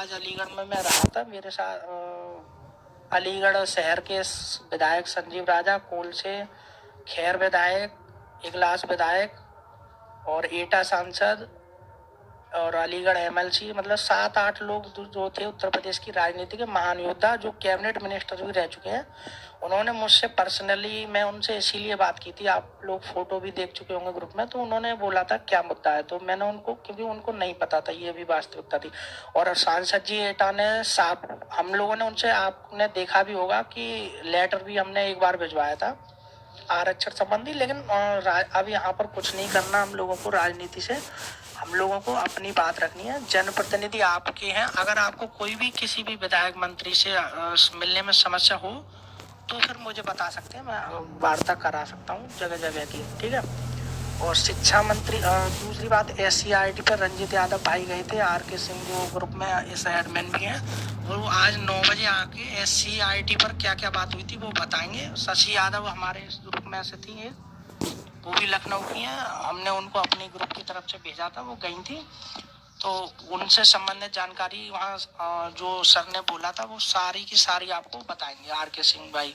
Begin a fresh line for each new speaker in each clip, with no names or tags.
आज अलीगढ़ में मैं रहा था। मेरे साथ अलीगढ़ शहर के विधायक संजीव राजा, कोल से खैर विधायक, इगलास विधायक और एटा सांसद और अलीगढ़ एमएलसी, मतलब 7-8 लोग जो थे उत्तर प्रदेश की राजनीति के महान योद्धा, जो कैबिनेट मिनिस्टर भी रह चुके हैं। उन्होंने मुझसे पर्सनली, मैं उनसे इसीलिए बात की थी, आप लोग फोटो भी देख चुके होंगे ग्रुप में, तो उन्होंने बोला था क्या मुद्दा है, तो मैंने उनको, क्योंकि उनको नहीं पता था, ये भी वास्तविकता थी। और सांसद जी एटा ने साफ, हम लोगों ने उनसे, आपने देखा भी होगा कि लेटर भी हमने एक बार भिजवाया था आरक्षण संबंधी। लेकिन अब यहाँ पर कुछ नहीं करना हम लोगों को, राजनीति से हम लोगों को अपनी बात रखनी है। जनप्रतिनिधि आपके हैं, अगर आपको कोई भी किसी भी विधायक मंत्री से मिलने में समस्या हो तो फिर मुझे बता सकते हैं, मैं वार्ता करा सकता हूँ जगह जगह की, ठीक है। और शिक्षा मंत्री, दूसरी बात, SCRT पर रंजीत यादव भाई गए थे, RK सिंह जो ग्रुप में इस एडमिन भी हैं, वो आज 9 बजे आके SCRT पर क्या क्या बात हुई थी वो बताएंगे। शशि यादव हमारे इस ग्रुप में से थी, वो भी लखनऊ की हैं, हमने उनको अपने ग्रुप की तरफ से भेजा था, वो गई थी, तो उनसे संबंधित जानकारी वहाँ जो सर ने बोला था वो सारी की सारी आपको बताएंगे RK सिंह भाई।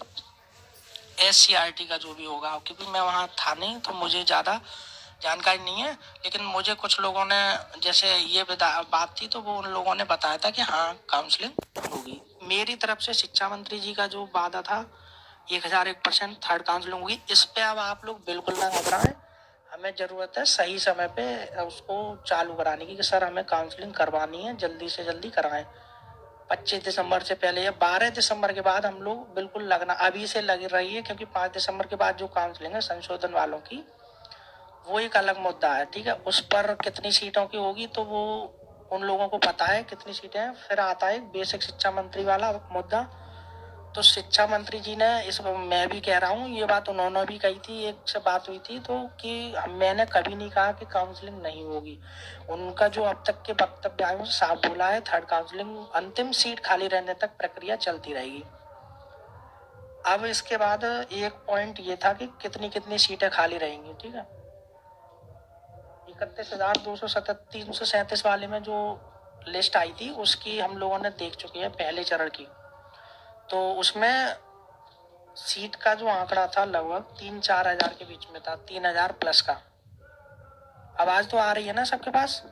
SCRT का जो भी होगा, क्योंकि मैं वहाँ था नहीं तो मुझे ज़्यादा जानकारी नहीं है, लेकिन मुझे कुछ लोगों ने, जैसे ये बात थी तो वो उन लोगों ने बताया था कि हाँ काउंसलिंग होगी। मेरी तरफ से शिक्षा मंत्री जी का जो वादा था 1001% थर्ड काउंसलिंग होगी। इस पे अब आप लोग बिल्कुल ना घबराएं, हमें ज़रूरत है सही समय पे उसको चालू कराने की, कि सर हमें काउंसलिंग करवानी है, जल्दी से जल्दी कराएं। 25 दिसंबर से पहले या 12 दिसंबर के बाद हम लोग बिल्कुल लगना, अभी से लग रही है, क्योंकि 5 दिसंबर के बाद जो काउंसलिंग है संशोधन वालों की, वो एक अलग मुद्दा है, ठीक है। उस पर कितनी सीटों की होगी तो वो उन लोगों को पता है कितनी सीटें हैं। फिर आता है बेसिक शिक्षा मंत्री वाला मुद्दा, तो शिक्षा मंत्री जी ने, इस मैं भी कह रहा हूँ, ये बात उन्होंने भी कही थी, एक से बात हुई थी तो, कि मैंने कभी नहीं कहा कि काउंसलिंग नहीं होगी। उनका जो अब तक के वक्तव्य आए साफ बोला है, थर्ड काउंसलिंग, अंतिम सीट खाली रहने तक प्रक्रिया चलती रहेगी। अब इसके बाद एक पॉइंट ये था कि कितनी कितनी सीटें खाली रहेंगी, ठीक है। 31,237 वाले में जो लिस्ट आई थी उसकी हम लोगों ने देख चुके हैं पहले चरण की, तो उसमें सीट का जो आंकड़ा था लगभग 3-4 हजार के बीच में था, 3,000 प्लस का। आवाज तो आ रही है ना सबके पास?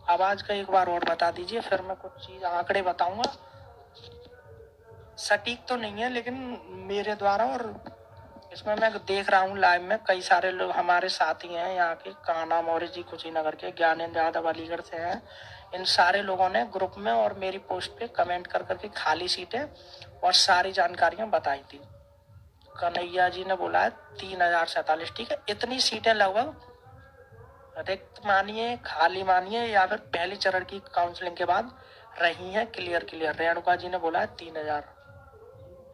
आवाज का एक बार और बता दीजिए, फिर मैं कुछ चीज आंकड़े बताऊंगा। सटीक तो नहीं है लेकिन मेरे द्वारा, और इसमें मैं देख रहा हूँ लाइव में कई सारे लोग हमारे साथी हैं यहाँ के, कान्हा मौर्य जी कुशीनगर के, ज्ञानेंद्र यादव अलीगढ़ से हैं, इन सारे लोगों ने ग्रुप में और मेरी पोस्ट पे कमेंट कर करके खाली सीटें और सारी जानकारियां बताई थी। कन्हैया जी ने बोला है 3,047, ठीक है। इतनी सीटें लगभग रिक्त मानिए, खाली मानिए, या फिर पहले चरण की काउंसलिंग के बाद रही हैं क्लियर। रेणुका जी ने बोला है 3,000,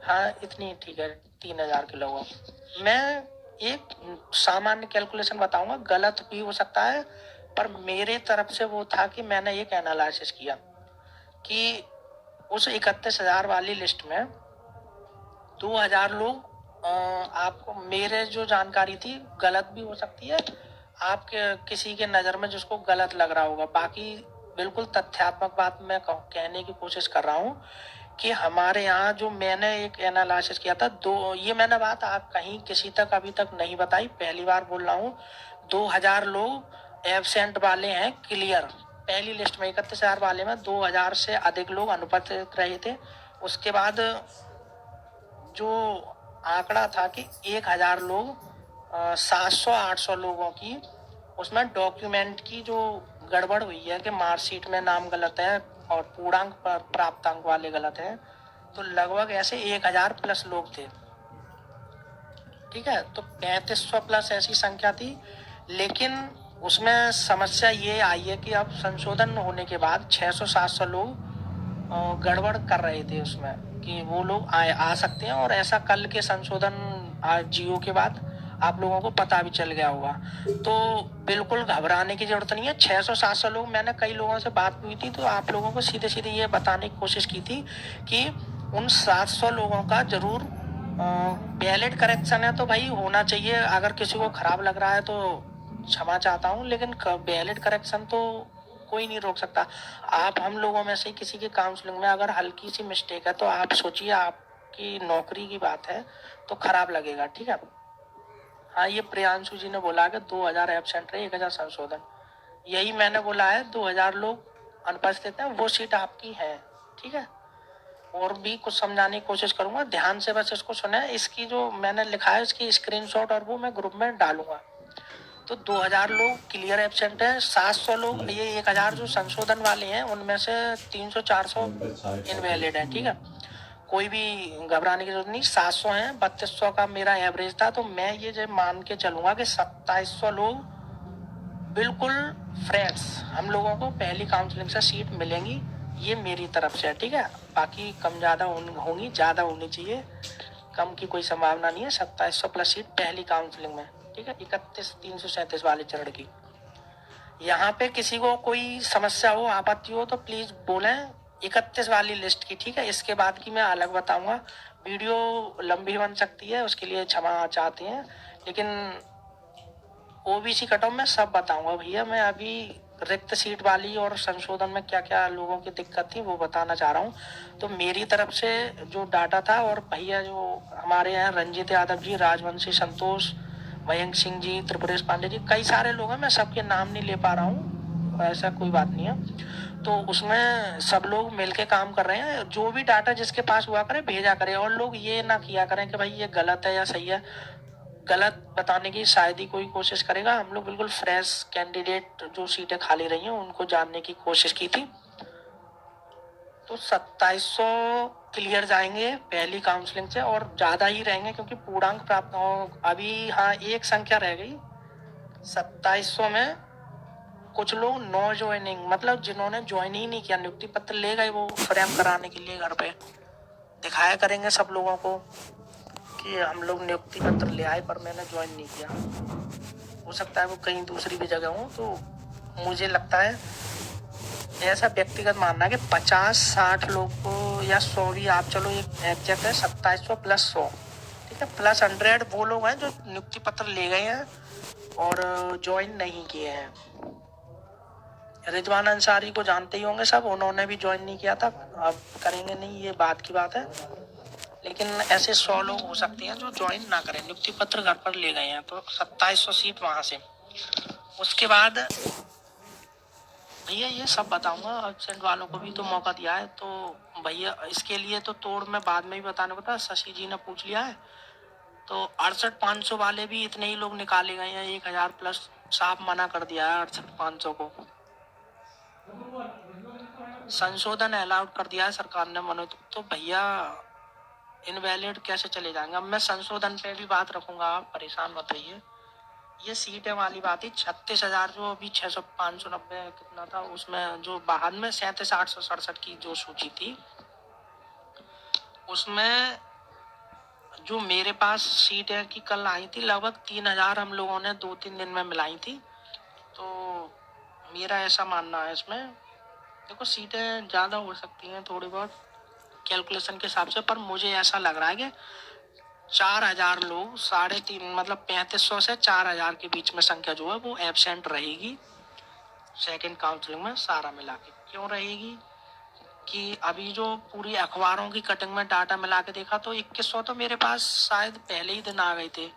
हाँ इतनी ठीक है, 3,000 के लगभग। मैं एक सामान्य कैलकुलेशन बताऊंगा, गलत भी हो सकता है, पर मेरे तरफ से वो था कि मैंने एक एनालिसिस किया कि उस 31,000 वाली लिस्ट में 2,000 लोग, आपको मेरे जो जानकारी थी गलत भी हो सकती है, आपके किसी के नज़र में जिसको गलत लग रहा होगा, बाकी बिल्कुल तथ्यात्मक बात मैं कहने की कोशिश कर रहा हूँ कि हमारे यहाँ जो मैंने एक एनालिसिस किया था, ये मैंने बात आप कहीं किसी तक अभी तक नहीं बताई, पहली बार बोल रहा हूँ। 2,000 लोग एब्सेंट वाले हैं क्लियर, पहली लिस्ट में 31,000 वाले में 2,000 से अधिक लोग अनुपस्थित रहे थे। उसके बाद जो आंकड़ा था कि 1,000 लोग, 700-800 लोगों की उसमें डॉक्यूमेंट की जो गड़बड़ हुई है कि मार्कशीट में नाम गलत है और पूर्णांक प्राप्तांक वाले गलत है, तो लगभग ऐसे 1,000 प्लस लोग थे, ठीक है। तो 3,500 प्लस ऐसी संख्या थी, लेकिन उसमें समस्या ये आई है कि अब संशोधन होने के बाद 600-700 लोग गड़बड़ कर रहे थे उसमें, कि वो लोग आ सकते हैं, और ऐसा कल के संशोधन जियो के बाद आप लोगों को पता भी चल गया होगा। तो बिल्कुल घबराने की जरूरत नहीं है। 600-700 लोग, मैंने कई लोगों से बात हुई थी तो आप लोगों को सीधे सीधे ये बताने की कोशिश की थी कि उन 700 लोगों का जरूर बैलेट करेक्शन है, तो भाई होना चाहिए। अगर किसी को खराब लग रहा है तो क्षमा चाहता हूँ, लेकिन बैलेट करेक्शन तो कोई नहीं रोक सकता। आप हम लोगों में से किसी की काउंसलिंग में अगर हल्की सी मिस्टेक है तो आप सोचिए, आपकी नौकरी की बात है तो खराब लगेगा, ठीक है। हाँ, ये प्रियांशु जी ने बोला कि 2000 एब्सेंट रहे, 1000 संशोधन। यही मैंने बोला है, 2000 लोग अनुपस्थित हैं, वो सीट आपकी है, ठीक है। और भी कुछ समझाने की कोशिश करूंगा, ध्यान से बस इसको सुने। इसकी जो मैंने लिखा है इसकी स्क्रीनशॉट और वो मैं ग्रुप में डालूंगा। तो 2000 लोग क्लियर एब्सेंट है, 700 लोग, ये 1000 जो संशोधन वाले हैं उनमें से 300-400 इनवैलिड है, ठीक है। कोई भी घबराने की जरूरत नहीं, 700 है, 3200 का मेरा एवरेज था, तो मैं ये जो मान के चलूंगा कि 2700 लोग बिल्कुल फ्रेंड्स हम लोगों को पहली काउंसलिंग से सीट मिलेंगी, ये मेरी तरफ से है, ठीक है। बाकी कम ज़्यादा होंगी, ज़्यादा होनी चाहिए, कम की कोई संभावना नहीं है। 2700 प्लस सीट पहली काउंसलिंग में, ठीक है। 31,337 वाले चरण की। यहाँ पे किसी को कोई समस्या हो, आपत्ति हो तो प्लीज बोलें, 31 वाली लिस्ट की, ठीक है। इसके बाद की मैं अलग बताऊंगा, वीडियो लंबी बन सकती है, उसके लिए क्षमा चाहते हैं, लेकिन ओबीसी कट ऑफ में सब बताऊंगा भैया। मैं अभी रिक्त सीट वाली और संशोधन में क्या क्या लोगों की दिक्कत थी वो बताना चाह रहा हूँ। तो मेरी तरफ से जो डाटा था, और भैया जो हमारे यहाँ रंजीत यादव जी, राजवंशी संतोष, मयंक सिंह जी, त्रिपुरेश पांडे जी, कई सारे लोग हैं, मैं सबके नाम नहीं ले पा रहा हूँ, ऐसा कोई बात नहीं है। तो उसमें सब लोग मिलके काम कर रहे हैं, जो भी डाटा जिसके पास हुआ करे भेजा करे, और लोग ये ना किया करें कि भाई ये गलत है या सही है। गलत बताने की शायद ही कोई कोशिश करेगा। हम लोग बिल्कुल फ्रेश कैंडिडेट, जो सीटें खाली रही हैं उनको जानने की कोशिश की थी। तो 2700 क्लियर जाएंगे पहली काउंसलिंग से, और ज्यादा ही रहेंगे क्योंकि पूर्णांक प्राप्त हो अभी। हाँ, एक संख्या रह गई 2700 में, कुछ लोग नो ज्वाइनिंग, मतलब जिन्होंने ज्वाइन ही नहीं किया, नियुक्ति पत्र ले गए वो फ्रेम कराने के लिए घर पे, दिखाया करेंगे सब लोगों को कि हम लोग नियुक्ति पत्र ले आए पर मैंने ज्वाइन नहीं किया। हो सकता है वो कहीं दूसरी भी जगह हो। तो मुझे लगता है, ऐसा व्यक्तिगत मानना है कि 50-60 लोग को, या 100 भी आप चलो, एक एग्जैक्ट है 2700 प्लस 100, ठीक है, प्लस 100 वो लोग हैं जो नियुक्ति पत्र ले गए हैं और ज्वाइन नहीं किए हैं। रिजवान अंसारी को जानते ही होंगे सब, उन्होंने भी ज्वाइन नहीं किया था, अब करेंगे नहीं, ये बात की बात है। लेकिन ऐसे 100 लोग हो सकते हैं जो ज्वाइन ना करें, नियुक्ति पत्र घर पर ले गए हैं। तो 2700 सीट वहां से। उसके बाद भैया ये सब बताऊंगा, एब्सेंट वालों को भी तो मौका दिया है, तो भैया इसके लिए तो तोड़ मैं बाद में भी बताने को था, शशि जी ने पूछ लिया है। तो 68,500 वाले भी इतने ही लोग निकाले गए हैं, 1000 प्लस साफ मना कर दिया है 68,500 को। संशोधन अलाउड कर दिया है सरकार ने मनोज। तो भैया इनवैलिड कैसे चले जाएंगे? अब मैं संशोधन पे भी बात रखूंगा, आप परेशान मत रहिए। ये सीटें वाली बात ही 36,000 जो अभी 600-590 कितना था, उसमें जो बाद में 37,867 की जो सूची थी, उसमें जो मेरे पास सीटें की कल आई थी लगभग 3,000 हम लोगों ने 2-3 दिन में मिलाई थी। तो मेरा ऐसा मानना है इसमें, देखो सीटें ज़्यादा हो सकती हैं थोड़ी बहुत कैलकुलेशन के हिसाब से, पर मुझे ऐसा लग रहा है कि 4,000 लोग, 3.5 मतलब 3500 से 4,000 के बीच में संख्या जो है वो एब्सेंट रहेगी सेकंड काउंसलिंग में, सारा मिला के। क्यों रहेगी कि अभी जो पूरी अखबारों की कटिंग में डाटा मिला के देखा तो 2100 तो मेरे पास शायद पहले ही दिन आ गए थे,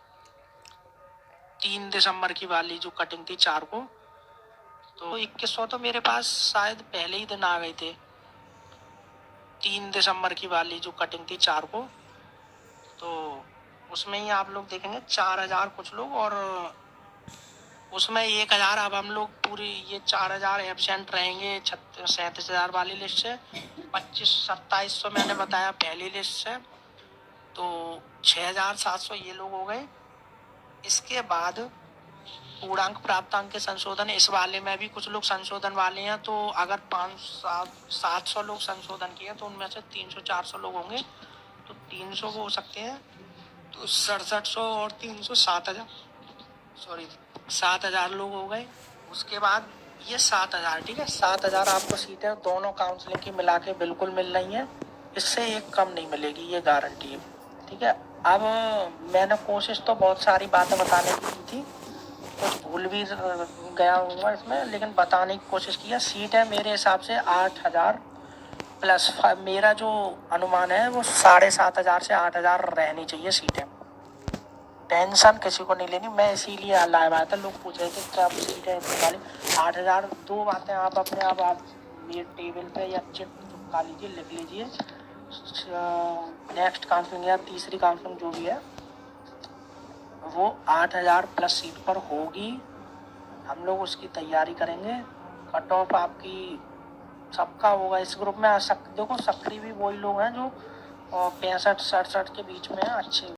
3 दिसंबर की वाली जो कटिंग थी 4 को, तो 2100 तो मेरे पास शायद पहले ही दिन आ गए थे, 3 दिसंबर की वाली जो कटिंग थी 4 को। तो उसमें ही आप लोग देखेंगे 4,000 कुछ लोग, और उसमें 1,000 अब हम लोग पूरी ये 4,000 एब्सेंट रहेंगे 37,000 वाली लिस्ट से। 2700 मैंने बताया पहली लिस्ट से, तो 6,700 ये लोग हो गए। इसके बाद पूर्णांक प्राप्तांक के संशोधन, इस वाले में भी कुछ लोग संशोधन वाले हैं, तो अगर 500-700 लोग संशोधन किए तो उनमें से 300-400 लोग होंगे, तो 300 वो हो सकते हैं, तो 6700 और 300 7,000 लोग हो गए। उसके बाद ये 7,000, ठीक है, 7,000 आपको सीटें दोनों काउंसलिंग की मिला के बिल्कुल मिल रही हैं, इससे एक कम नहीं मिलेगी, ये गारंटी है, ठीक है। अब मैंने कोशिश तो बहुत सारी बातें बताने की थी, कुछ भूल भी गया हूँ इसमें, लेकिन बताने की कोशिश की है। सीट है मेरे हिसाब से 8,000 प्लस। मेरा जो अनुमान है वो 7,500 से 8,000 रहनी चाहिए सीटें। टेंशन किसी को नहीं लेनी, मैं इसीलिए लाया था। लोग पूछ रहे थे क्या सीटें इतनी वाली। 8,000। दो बातें आप अपने आप ये टेबल पे या चिट चिपका लीजिए, लिख लीजिए। नेक्स्ट काउंसलिंग या तीसरी काउंसलिंग जो भी है वो 8,000 प्लस सीट पर होगी। हम लोग उसकी तैयारी करेंगे। कट ऑफ आपकी सबका होगा इस ग्रुप में। देखो सक्रिय भी वही लोग हैं जो 65-67 के बीच में हैं, अच्छे